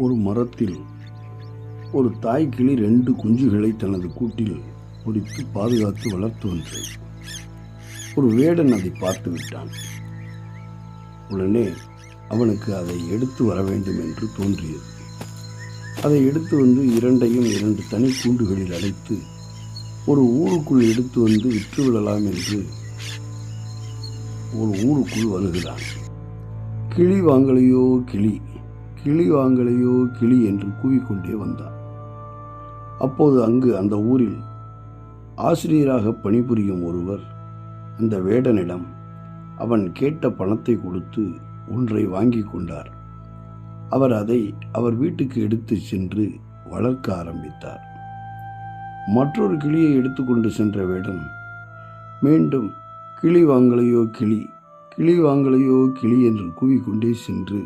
ஒரு மரத்தில் ஒரு தாய் கிளி 2 குஞ்சுகளை தனது கூட்டில் பொறித்து பாதுகாத்து வளர்த்து வந்தது. ஒரு வேடன் அதை பார்த்து விட்டான். உடனே அவனுக்கு அதை எடுத்து வர வேண்டும் என்று தோன்றியது. அதை எடுத்து வந்து 2 தனி கூண்டுகளில் அடைத்து ஒரு ஊருக்குள் எடுத்து வந்து விற்றுவிடலாம் என்று ஒரு ஊருக்குள் வருகிறான். கிளி வாங்கலையோ கிளி, கிளி வாங்கலையோ கிளி என்று கூவிக்கொண்டே வந்தான். அப்போது அங்கு அந்த ஊரில் ஆசிரியராக பணிபுரியும் ஒருவர் அந்த வேடனிடம் அவன் கேட்ட பணத்தை கொடுத்து ஒன்றை வாங்கி கொண்டார். அவர் அதை அவர் வீட்டுக்கு எடுத்து சென்று வளர்க்க ஆரம்பித்தார். மற்றொரு கிளியை எடுத்துக்கொண்டு சென்ற வேடன் மீண்டும் கிளி வாங்கலையோ கிளி, கிளி வாங்கலையோ கிளி என்று கூவிக்கொண்டே சென்று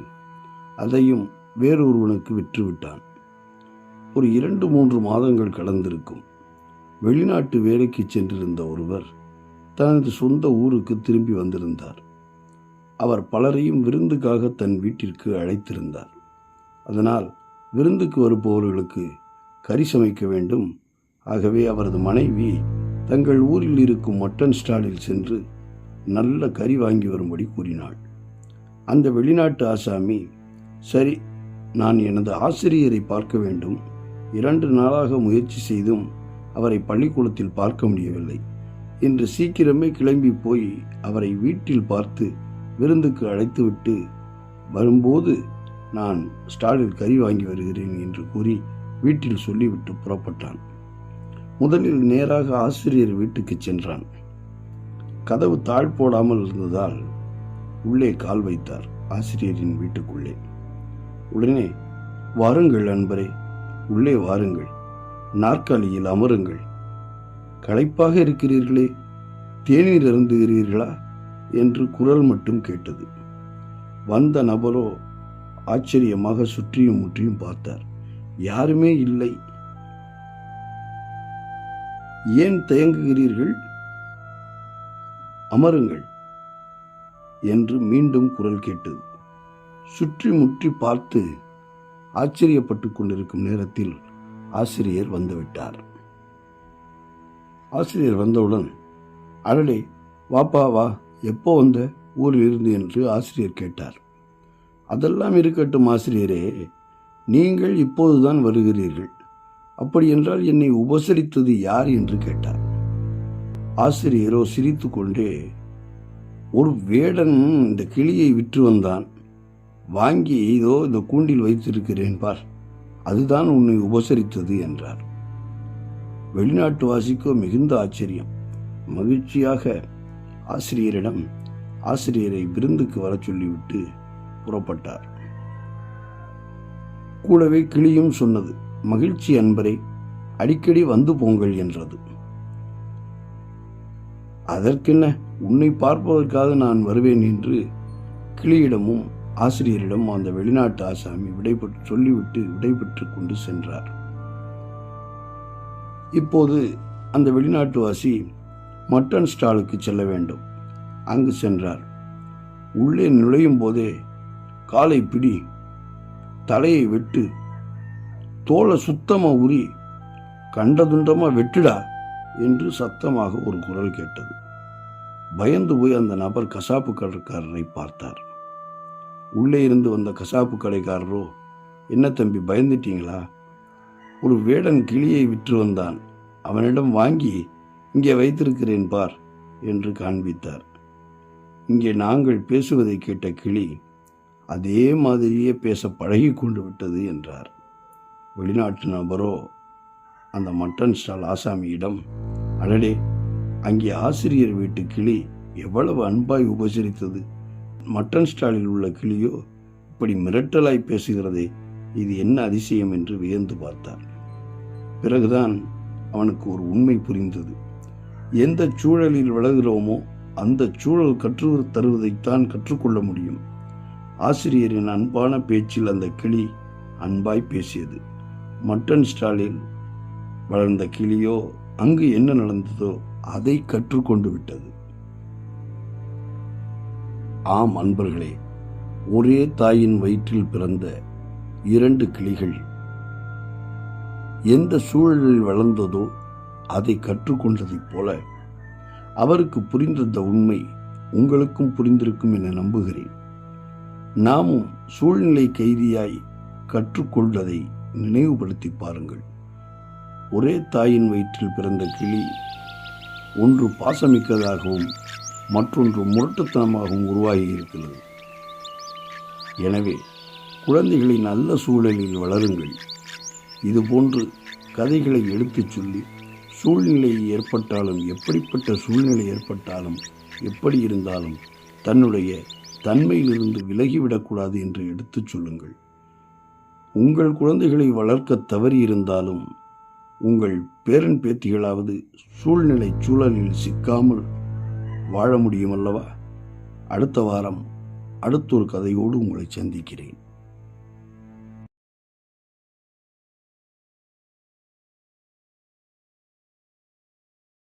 அதையும் வேறொருவனுக்கு விற்றுவிட்டான். ஒரு 2-3 மாதங்கள் கடந்திருக்கும். வெளிநாட்டு வேலைக்கு சென்றிருந்த ஒருவர் தனது சொந்த ஊருக்கு திரும்பி வந்திருந்தார். அவர் பலரையும் விருந்துக்காக தன் வீட்டிற்கு அழைத்திருந்தார். அதனால் விருந்துக்கு வருபவர்களுக்கு கறி சமைக்க வேண்டும். ஆகவே அவரது மனைவி தங்கள் ஊரில் இருக்கும் மட்டன் ஸ்டாலில் சென்று நல்ல கறி வாங்கி வரும்படி கூறினாள். அந்த வெளிநாட்டு ஆசாமி, சரி, நான் எனது ஆசிரியரை பார்க்க வேண்டும். 2 நாளாக முயற்சி செய்தும் அவரை பள்ளிக்கூடத்தில் பார்க்க முடியவில்லை. இன்று சீக்கிரமே கிளம்பி போய் அவரை வீட்டில் பார்த்து விருந்துக்கு அழைத்துவிட்டு வரும்போது நான் ஸ்டாலில் கறி வாங்கி வருகிறேன் என்று கூறி வீட்டில் சொல்லிவிட்டு புறப்பட்டான். முதலில் நேராக ஆசிரியர் வீட்டுக்கு சென்றான். கதவு தாழ் போடாமல் இருந்ததால் உள்ளே கால் வைத்தார். ஆசிரியரின் வீட்டுக்குள்ளே. உடனே, வாருங்கள் நண்பரே, உள்ளே வாருங்கள், நாற்காலியில் அமருங்கள், களைப்பாக இருக்கிறீர்களே, தேநீர் அருந்துகிறீர்களா என்று குரல் மட்டும் கேட்டது. வந்த நபரோ ஆச்சரியமாக சுற்றியும் முற்றியும் பார்த்தார். யாருமே இல்லை. ஏன் தயங்குகிறீர்கள், அமருங்கள் என்று மீண்டும் குரல் கேட்டது. சுற்றி முற்றி பார்த்து ஆச்சரியப்பட்டு கொண்டிருக்கும் நேரத்தில் ஆசிரியர் வந்துவிட்டார். ஆசிரியர் வந்தவுடன், அடடே, வாப்பா வா, எப்போ வந்த ஊரில் இருந்து என்று ஆசிரியர் கேட்டார். அதெல்லாம் இருக்கட்டும் ஆசிரியரே, நீங்கள் இப்போதுதான் வருகிறீர்கள். அப்படி என்றால் என்னை உபசரித்தது யார் என்று கேட்டார். ஆசிரியரோ சிரித்து கொண்டே, ஒரு வேடன் இந்த கிளியை விற்று வந்தான், வாங்கி இதோ இந்த கூண்டில் வைத்திருக்கிறேன் பார், அதுதான் உன்னை உபசரித்தது என்றார். வெளிநாட்டு வாசிக்கோ மிகுந்த ஆச்சரியம். மகிழ்ச்சியாக ஆசிரியரிடம் ஆசிரியரை விருந்துக்கு வர சொல்லிவிட்டு புறப்பட்டார். கூடவே கிளியும் சொன்னது, மகிழ்ச்சி அன்பரே, அடிக்கடி வந்து போங்கள் என்றது. அதற்கென்ன, உன்னை பார்ப்பதற்காக நான் வருவேன் என்று கிளியிடமும் ஆசிரியரிடம் அந்த வெளிநாட்டு ஆசாமி சொல்லிவிட்டு விடைபெற்று கொண்டு சென்றார். இப்போது அந்த வெளிநாட்டு வாசி மட்டன் ஸ்டாலுக்கு செல்ல வேண்டும். அங்கு சென்றார். உள்ளே நுழையும் போதே, காலை பிடி, தலையை வெட்டு, தோலை சுத்தமா உரி, கண்டதுண்டமா வெட்டுடா என்று சத்தமாக ஒரு குரல் கேட்டது. பயந்து போய் அந்த நபர் கசாப்பு கடைக்காரரை பார்த்தார். உள்ளே இருந்து வந்த கசாப்பு கடைக்காரரோ, என்ன தம்பி, பயந்துட்டீங்களா? ஒரு வேடன் கிளியை விற்று வந்தான், அவனிடம் வாங்கி இங்கே வைத்திருக்கிறேன் பார் என்று காண்பித்தார். இங்கே நாங்கள் பேசுவதை கேட்ட கிளி அதே மாதிரியே பேச பழகி கொண்டு விட்டது என்றார். வெளிநாட்டு நபரோ அந்த மட்டன் ஸ்டால் ஆசாமியிடம், அடடே, அங்கே ஆசிரியர் வீட்டு கிளி எவ்வளவு அன்பாய் உபசரித்தது, மட்டன் ஸ்டாலில் உள்ள கிளியோ இப்படி மிரட்டலாய் பேசுகிறதே, இது என்ன அதிசயம் என்று வியந்து பார்த்தார். பிறகுதான் அவனுக்கு ஒரு உண்மை புரிந்தது. எந்த சூழலில் வளர்கிறோமோ அந்த சூழல் கற்று தருவதைத்தான் கற்றுக்கொள்ள முடியும். ஆசிரியரின் அன்பான பேச்சில் அந்த கிளி அன்பாய் பேசியது. மட்டன் ஸ்டாலில் வளர்ந்த கிளியோ அங்கு என்ன நடந்ததோ அதை கற்றுக்கொண்டு விட்டது. ஆம் அன்பர்களே, ஒரே தாயின் வயிற்றில் பிறந்த 2 கிளிகள். எந்த சூழலில் வளர்ந்ததோ அதை கற்றுக்கொண்டதைப் போல அவருக்கு புரிந்த உண்மை உங்களுக்கும் புரிந்திருக்கும் என நம்புகிறேன். நாமும் சூழ்நிலை கைதியாய் கற்றுக்கொள்வதை நினைவுபடுத்தி பாருங்கள். ஒரே தாயின் வயிற்றில் பிறந்த கிளி ஒன்று பாசமிக்கதாகவும் மற்றொன்று முரட்டுத்தனமாகவும் உருவாகி இருக்கிறது. எனவே குழந்தைகளை நல்ல சூழலில் வளருங்கள். இதுபோன்று கதைகளை எடுத்துச் சொல்லி சூழ்நிலை ஏற்பட்டாலும், எப்படிப்பட்ட சூழ்நிலை ஏற்பட்டாலும், எப்படி இருந்தாலும் தன்னுடைய தன்மையிலிருந்து விலகிவிடக்கூடாது என்று எடுத்துச் சொல்லுங்கள். உங்கள் குழந்தைகளை வளர்க்க தவறியிருந்தாலும் உங்கள் பேரன் பேத்திகளாவது சூழ்நிலை சூழலில் சிக்காமல் வாழ முடியும் அல்லவா? அடுத்த வாரம் அடுத்தொரு கதையோடு உங்களை சந்திக்கிறேன்.